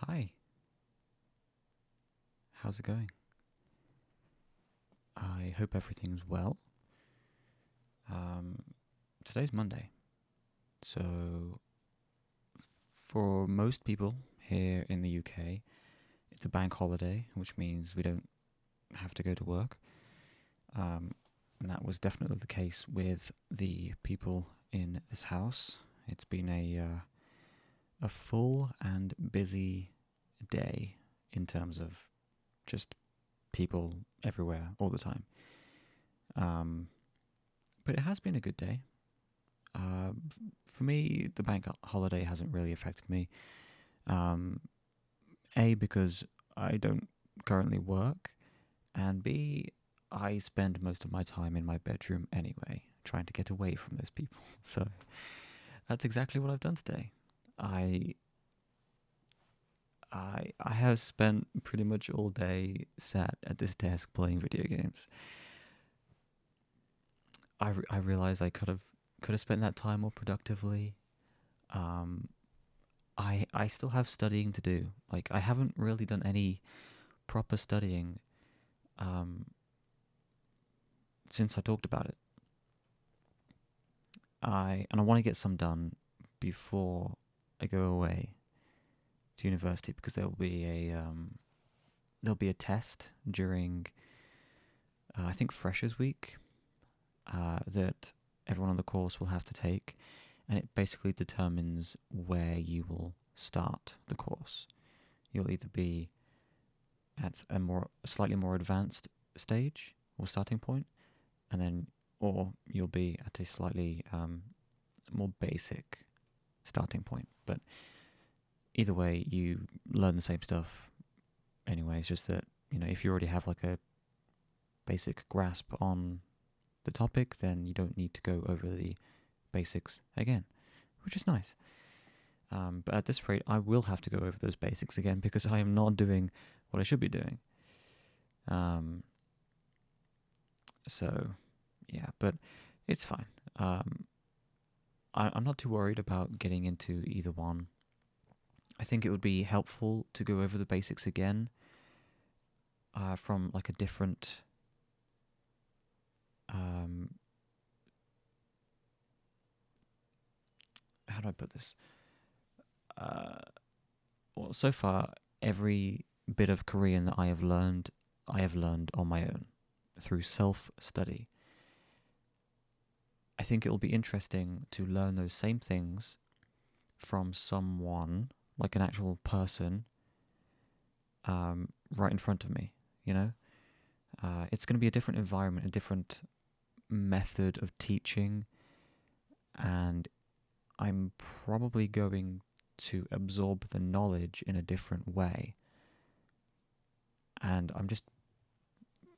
Hi, how's it going? I hope everything's well. Um, Today's Monday, so for most people here in the UK, it's a bank holiday, which means we don't have to go to work. Um, and that was definitely the case with the people in this house. It's been a full and busy day in terms of just people everywhere all the time. Um, but it has been a good day. Uh, for me, the bank holiday hasn't really affected me. Um, A, because I don't currently work, and B, I spend most of my time in my bedroom anyway, trying to get away from those people. So that's exactly what I've done today. I I have spent pretty much all day sat at this desk playing video games. I realize I could have spent that time more productively. Um, I still have studying to do. Like I haven't really done any proper studying um, since I talked about it. I want to get some done before I go away to university because there'll be a test during I think Freshers Week that everyone on the course will have to take, and it basically determines where you will start the course. You'll either be at a slightly more advanced stage or starting point, and then or you'll be at a slightly more basic starting point. But either way, you learn the same stuff anyway. It's just that if you already have like a basic grasp on the topic, then you don't need to go over the basics again, which is nice. But at this rate, I will have to go over those basics again because I am not doing what I should be doing. Um, so, yeah, but it's fine. I'm not too worried about getting into either one. I think it would be helpful to go over the basics again from like a different um, how do I put this? Uh, well, so far every bit of Korean that I have learned on my own through self-study. I think it will be interesting to learn those same things from someone, like an actual person, right in front of me. You know, it's going to be a different environment, a different method of teaching, and I'm probably going to absorb the knowledge in a different way. And I'm just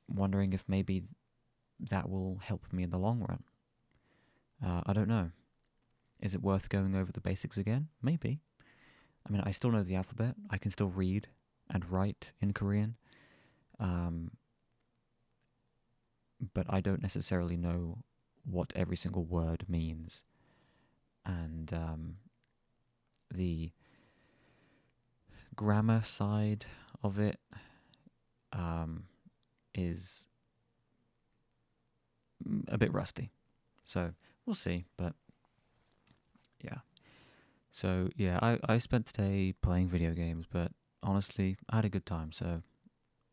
wondering if maybe that will help me in the long run. I don't know. Is it worth going over the basics again? Maybe. I mean, I still know the alphabet. I can still read and write in Korean. Um, but I don't necessarily know what every single word means. And the grammar side of it um, is a bit rusty. So we'll see. But yeah. So yeah, I spent today playing video games, but honestly, I had a good time. So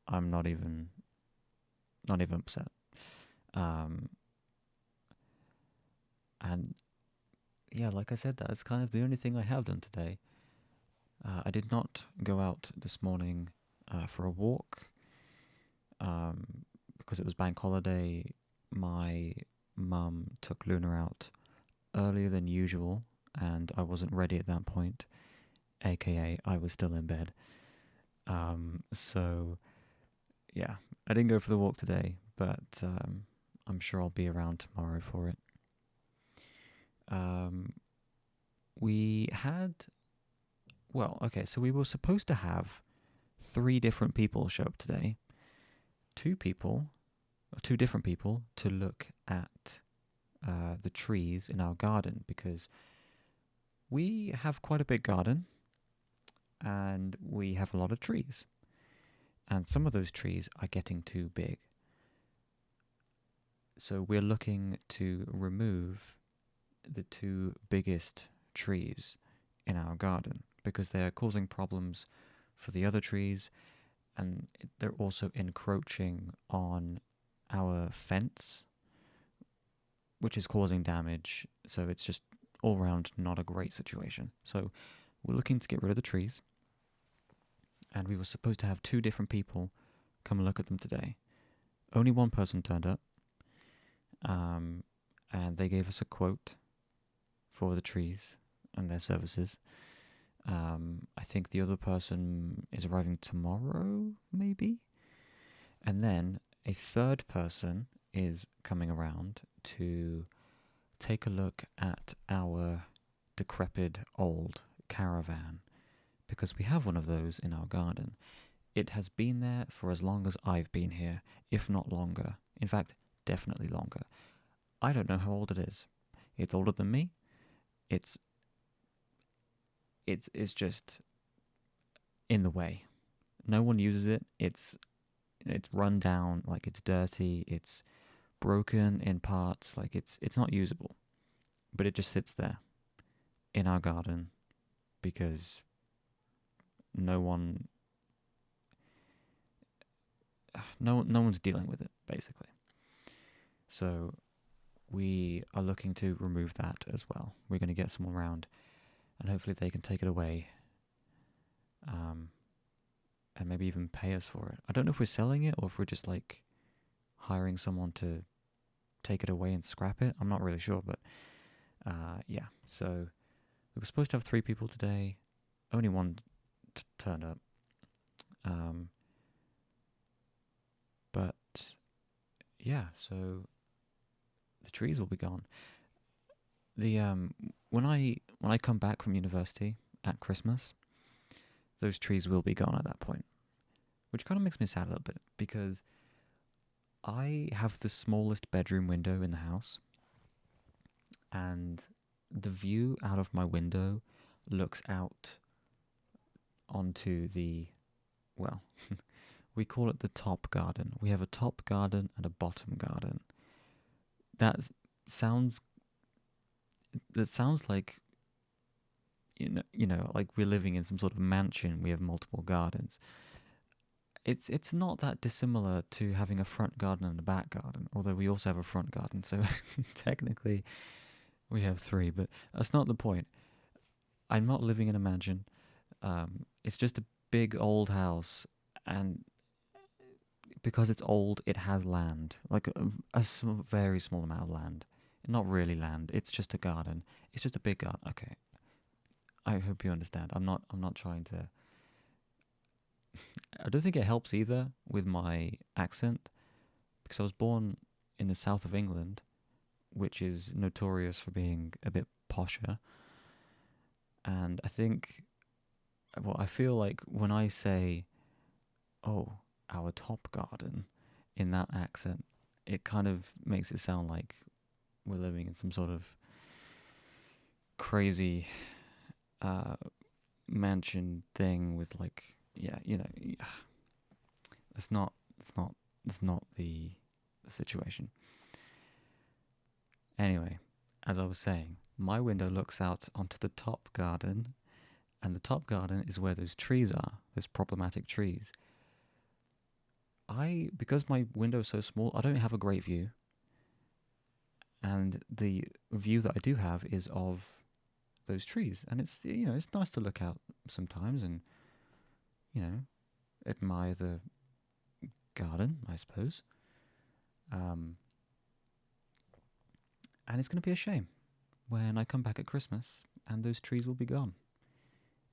I'm not even upset. Um, and yeah, like I said, that's kind of the only thing I have done today. I did not go out this morning for a walk because it was bank holiday. My mum took Luna out earlier than usual, and I wasn't ready at that point, aka I was still in bed. So yeah, I didn't go for the walk today, but I'm sure I'll be around tomorrow for it. Um, we had, well, okay, so we were supposed to have three different people show up today. Two people, or two different people, to look at the trees in our garden because we have quite a big garden. and we have a lot of trees. And some of those trees are getting too big. So we're looking to remove the two biggest trees in our garden because they're causing problems for the other trees, and they're also encroaching on our fence, which is causing damage. So it's just all around not a great situation. So we're looking to get rid of the trees, and we were supposed to have two different people come and look at them today. Only one person turned up, and they gave us a quote for the trees and their services. I think the other person is arriving tomorrow, maybe? And then a third person is coming around to take a look at our decrepit old caravan, because we have one of those in our garden. It has been there for as long as I've been here, if not longer. In fact, definitely longer. I don't know how old it is. It's older than me. It's just in the way. No one uses it. It's run down, like it's dirty. It's broken in parts, like it's not usable. But it just sits there in our garden because no one no one's dealing with it, basically. So we are looking to remove that as well. We're going to get someone around, and hopefully they can take it away, and maybe even pay us for it. I don't know if we're selling it or if we're just like hiring someone to take it away and scrap it. I'm not really sure, but yeah. So we were supposed to have 3 people today. Only one turned up. But yeah, so the trees will be gone. The when I come back from university at Christmas, those trees will be gone at that point, which kind of makes me sad a little bit because I have the smallest bedroom window in the house, and the view out of my window looks out onto the, well, we call it the top garden. We have a top garden and a bottom garden. That sounds like like we're living in some sort of mansion. We have multiple gardens. It's not that dissimilar to having a front garden and a back garden, although we also have a front garden, so technically we have 3, but that's not the point. I'm not living in a mansion. It's just a big old house, and because it's old, it has land, like a very small amount of land. Not really land. It's just a garden. It's just a big garden. Okay, I hope you understand. I'm not trying to. I don't think it helps either with my accent because I was born in the south of England, which is notorious for being a bit posher. And I think, well, I feel like when I say, "Oh, our top garden," in that accent, it kind of makes it sound like we're living in some sort of crazy mansion thing with like, yeah, it's not the situation. Anyway, as I was saying, my window looks out onto the top garden, and the top garden is where those trees are, those problematic trees. Because my window is so small, I don't have a great view. And the view that I do have is of those trees, and it's nice to look out sometimes and you know admire the garden, I suppose. And it's going to be a shame when I come back at Christmas and those trees will be gone.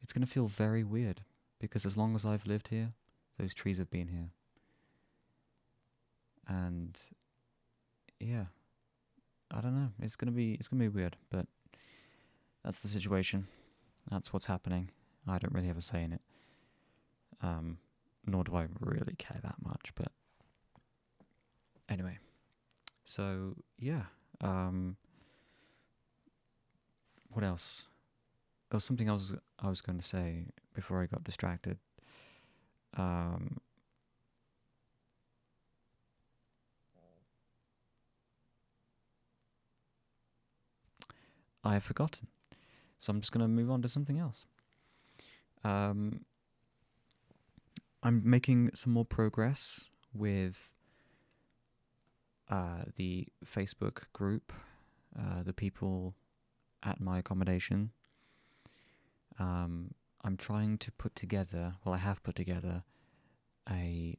It's going to feel very weird because as long as I've lived here, those trees have been here. And yeah, I don't know. It's gonna be weird, but that's the situation. That's what's happening. I don't really have a say in it. Nor do I really care that much. But anyway, so yeah. What else? there was something I was going to say before I got distracted. Um, I have forgotten, so I'm just going to move on to something else. Um, I'm making some more progress with the Facebook group, the people at my accommodation. I'm trying to put together, well, I have put together a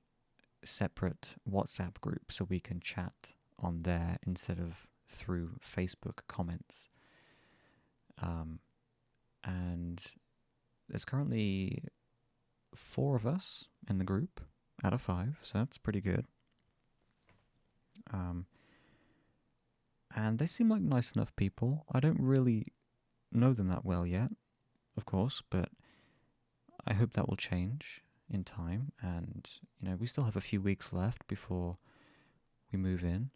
separate WhatsApp group so we can chat on there instead of through Facebook comments. And there's currently 4 of us in the group out of 5, so that's pretty good. And they seem like nice enough people. I don't really know them that well yet, of course, but I hope that will change in time. And, we still have a few weeks left before we move in.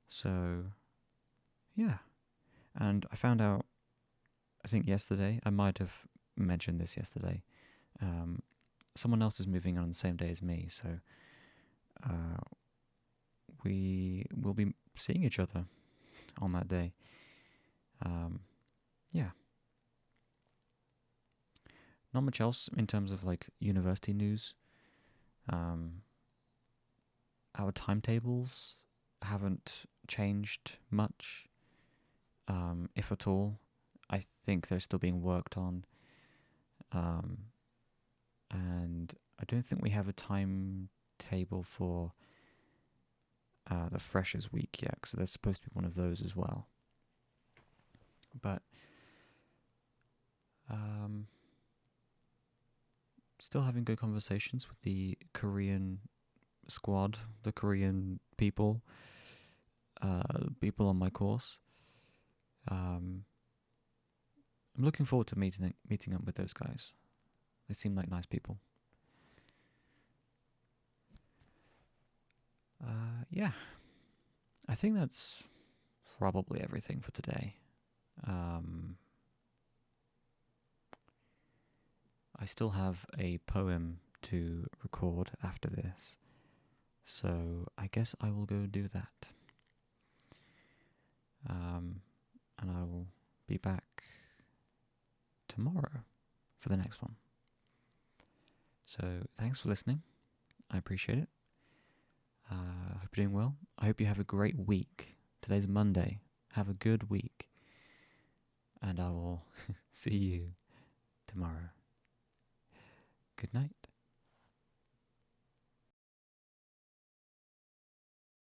So, yeah. And I found out, I think yesterday, I might have mentioned this yesterday, someone else is moving on the same day as me, so we will be seeing each other on that day. Yeah. Not much else in terms of like university news. Our timetables haven't changed much, if at all. I think they're still being worked on. And I don't think we have a timetable for the Freshers Week yet, because there's supposed to be one of those as well. But still having good conversations with the Korean squad, the Korean people, people on my course. I'm looking forward to meeting up with those guys. They seem like nice people. Yeah, I think that's probably everything for today. I still have a poem to record after this, so I guess I will go do that. And I will be back tomorrow for the next one. So thanks for listening. I appreciate it. I hope you're doing well. I hope you have a great week. Today's Monday. Have a good week. And I will see you tomorrow. Good night.